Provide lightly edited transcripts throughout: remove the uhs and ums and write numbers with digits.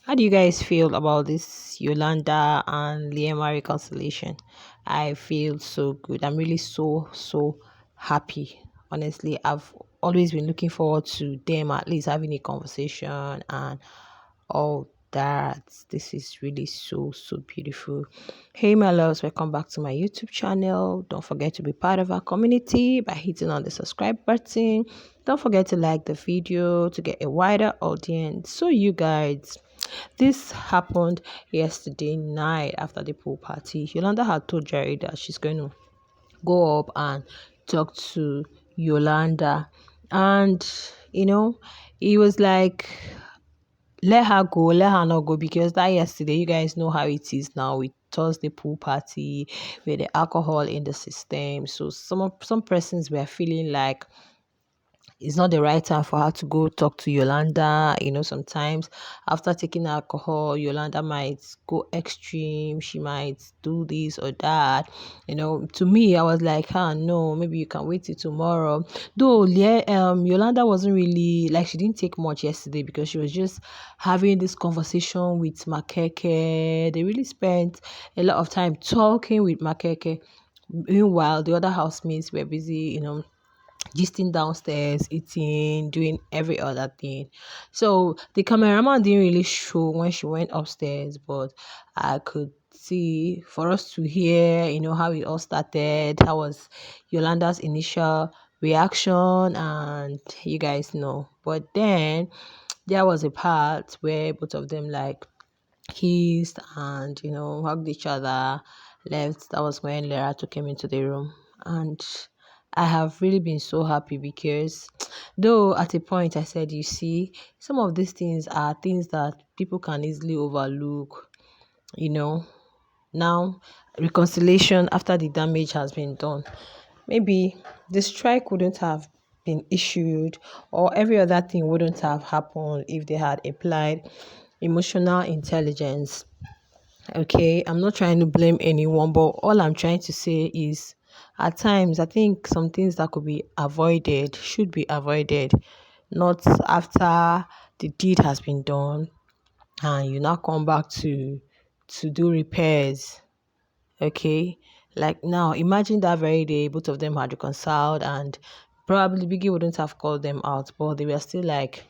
How do you guys feel about this Yolanda and Liema reconciliation? I feel so good. I'm really so happy. Honestly, I've always been looking forward to them at least having a conversation and all that. This is really so beautiful. Hey my loves, welcome back to my YouTube channel. Don't forget to be part of our community by hitting on the subscribe button. Don't forget to like the video to get a wider audience. So you guys, this happened yesterday night after the pool party. Yolanda had told Jerry that she's going to go up and talk to Yolanda. And, he was like, let her go, let her not go, because that yesterday, you guys know how it is now with Thursday pool party with the alcohol in the system. So some persons were feeling like it's not the right time for her to go talk to Yolanda. Sometimes after taking alcohol, Yolanda might go extreme. She might do this or that. To me, I was like, no, maybe you can wait till tomorrow. Though, yeah, Yolanda wasn't really, like, she didn't take much yesterday because she was just having this conversation with Makeke. They really spent a lot of time talking with Makeke. Meanwhile, the other housemates were busy, gisting downstairs, eating, doing every other thing. So the cameraman didn't really show when she went upstairs, but I could see for us to hear, how it all started. How was Yolanda's initial reaction, and you guys know. But then there was a part where both of them like kissed and hugged each other, left. That was when Lerato came into the room, and I have really been so happy because though at a point I said, you see, some of these things are things that people can easily overlook. you know Now, reconciliation after the damage has been done, maybe the strike wouldn't have been issued, or every other thing wouldn't have happened if they had applied emotional intelligence. Okay, I'm not trying to blame anyone, but all I'm trying to say is at times I think some things that could be avoided should be avoided, not after the deed has been done and you now come back to do repairs. Okay, like now imagine that very day both of them had reconciled and probably Biggie wouldn't have called them out, but they were still like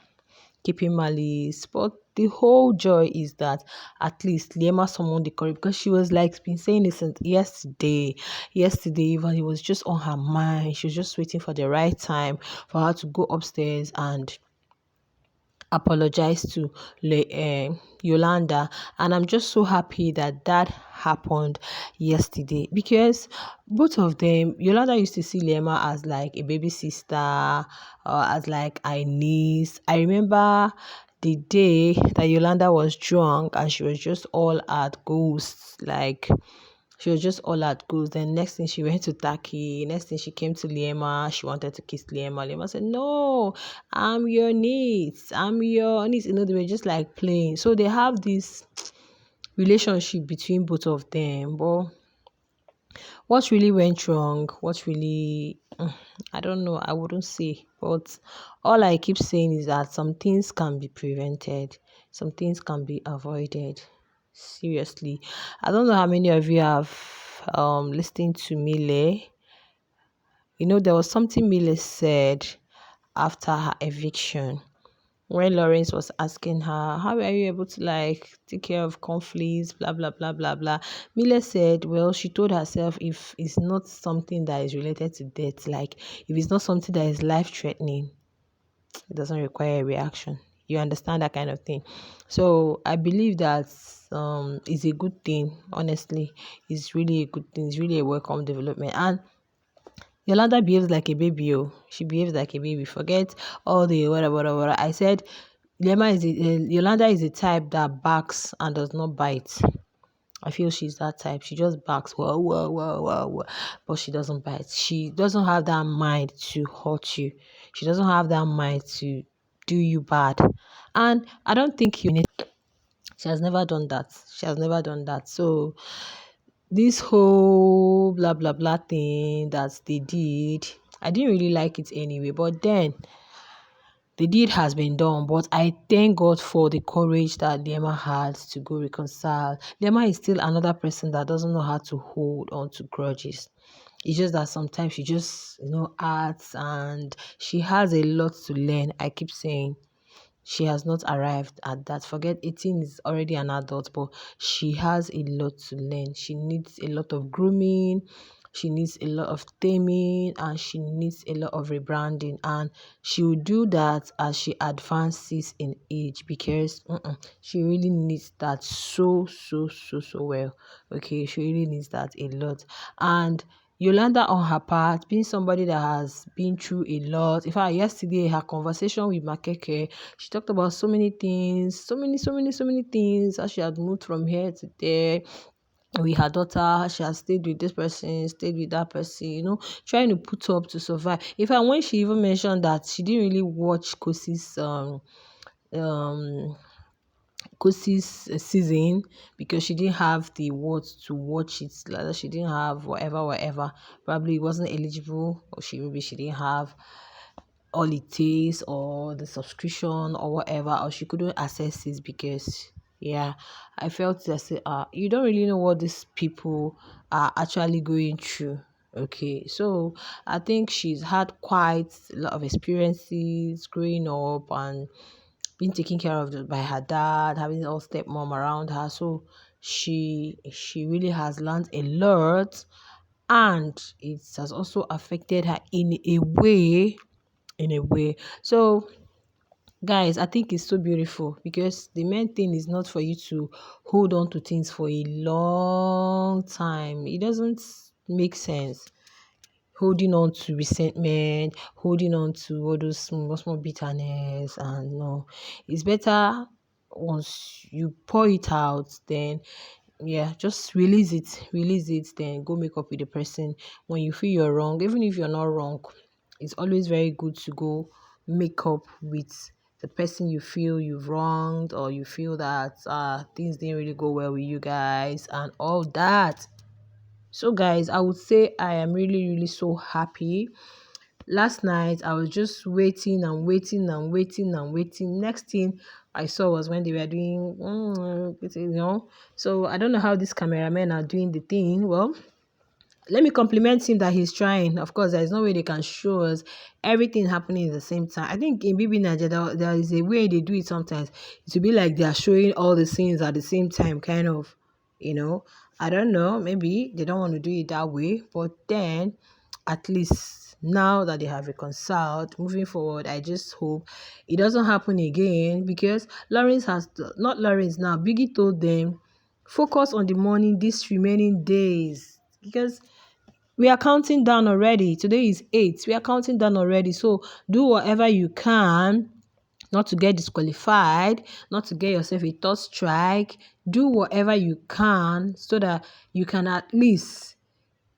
keeping malice. But the whole joy is that at least Liema summoned the courage, because she was like been saying this since yesterday. Yesterday, even it was just on her mind. She was just waiting for the right time for her to go upstairs and apologize to Yolanda. And I'm just so happy that that happened yesterday, because both of them, Yolanda used to see Liema as like a baby sister, or as like a niece. I remember the day that Yolanda was drunk and she was just all at ghosts, like she was just all at goes. Then next thing she went to Taki. Next thing she came to Liema. She wanted to kiss Liema. Liema said, "No, I'm your niece. I'm your niece." They were just like playing. So they have this relationship between both of them. But what really went wrong? What really, I don't know. I wouldn't say. But all I keep saying is that some things can be prevented. Some things can be avoided. Seriously. I don't know how many of you have listened to Mile. There was something Mile said after her eviction, when Lawrence was asking her, how are you able to like take care of conflicts, blah blah blah blah blah. Mile said, well, she told herself, if it's not something that is related to death, like if it's not something that is life threatening, it doesn't require a reaction. You understand that kind of thing. So I believe that is a good thing. Honestly, it's really a good thing. It's really a welcome development. And Yolanda behaves like a baby. Oh, she behaves like a baby. Forget all the whatever. I said, Yolanda is a type that barks and does not bite. I feel she's that type. She just barks, whoa, whoa, whoa, whoa, whoa, but she doesn't bite. She doesn't have that mind to hurt you. She doesn't have that mind to do you bad. And I don't think you need. She has never done that. She has never done that. So this whole blah blah blah thing that they did, I didn't really like it anyway. But then the deed has been done, but I thank God for the courage that Liema had to go reconcile. Liema is still another person that doesn't know how to hold on to grudges. It's just that sometimes she just, acts, and she has a lot to learn. I keep saying she has not arrived at that. Forget 18 is already an adult, but she has a lot to learn. She needs a lot of grooming, she needs a lot of taming, and she needs a lot of rebranding. And she will do that as she advances in age, because she really needs that so well. Okay, she really needs that a lot. And Yolanda, on her part, being somebody that has been through a lot. In fact, yesterday, her conversation with Makeke, she talked about so many things, so many things, as she had moved from here to there with her daughter. She has stayed with this person, stayed with that person, trying to put up to survive. In fact, when she even mentioned that she didn't really watch um Kosi's season because she didn't have the words to watch it. Like she didn't have whatever. Probably wasn't eligible, or maybe she didn't have all it takes, or the subscription, or whatever, or she couldn't access it because, yeah, I felt that you don't really know what these people are actually going through. Okay, so I think she's had quite a lot of experiences growing up and being taken care of by her dad, having all stepmom around her. So she really has learned a lot, and it has also affected her in a way. So guys, I think it's so beautiful, because the main thing is not for you to hold on to things for a long time. It doesn't make sense holding on to resentment, holding on to all those small bitterness. And no, it's better once you pour it out, then yeah, just release it, then go make up with the person. When you feel you're wrong, even if you're not wrong, it's always very good to go make up with the person you feel you've wronged, or you feel that things didn't really go well with you guys and all that. So guys, I would say I am really so happy. Last night I was just waiting and waiting and waiting and waiting. Next thing I saw was when they were doing so I don't know how these cameramen are doing the thing. Well, let me compliment him that he's trying. Of course, there is no way they can show us everything happening at the same time. I think in BB Nigeria, there is a way they do it sometimes. It will be like they are showing all the scenes at the same time, kind of, I don't know. Maybe they don't want to do it that way. But then, at least now that they have reconciled, moving forward, I just hope it doesn't happen again, because not Lawrence now, Biggie told them, focus on the money these remaining days, because we are counting down already. Today is 8. We are counting down already. So do whatever you can not to get disqualified, not to get yourself a third strike. Do whatever you can so that you can at least,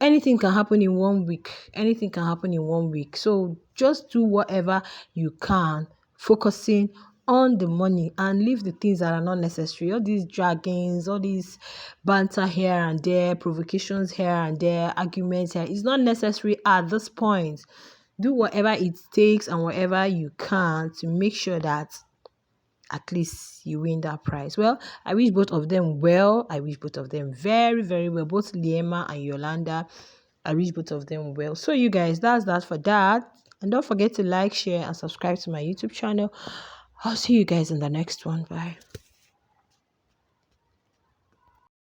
anything can happen in 1 week. Anything can happen in 1 week. So just do whatever you can, focusing on the money, and leave the things that are not necessary. All these dragons, all these banter here and there, provocations here and there, arguments here. It's not necessary at this point. Do whatever it takes and whatever you can to make sure that at least you win that prize. Well, I wish both of them well. I wish both of them very well. Both Liema and Yolanda. I wish both of them well. So you guys, that's that for that. And don't forget to like, share, and subscribe to my YouTube channel. I'll see you guys in the next one. Bye.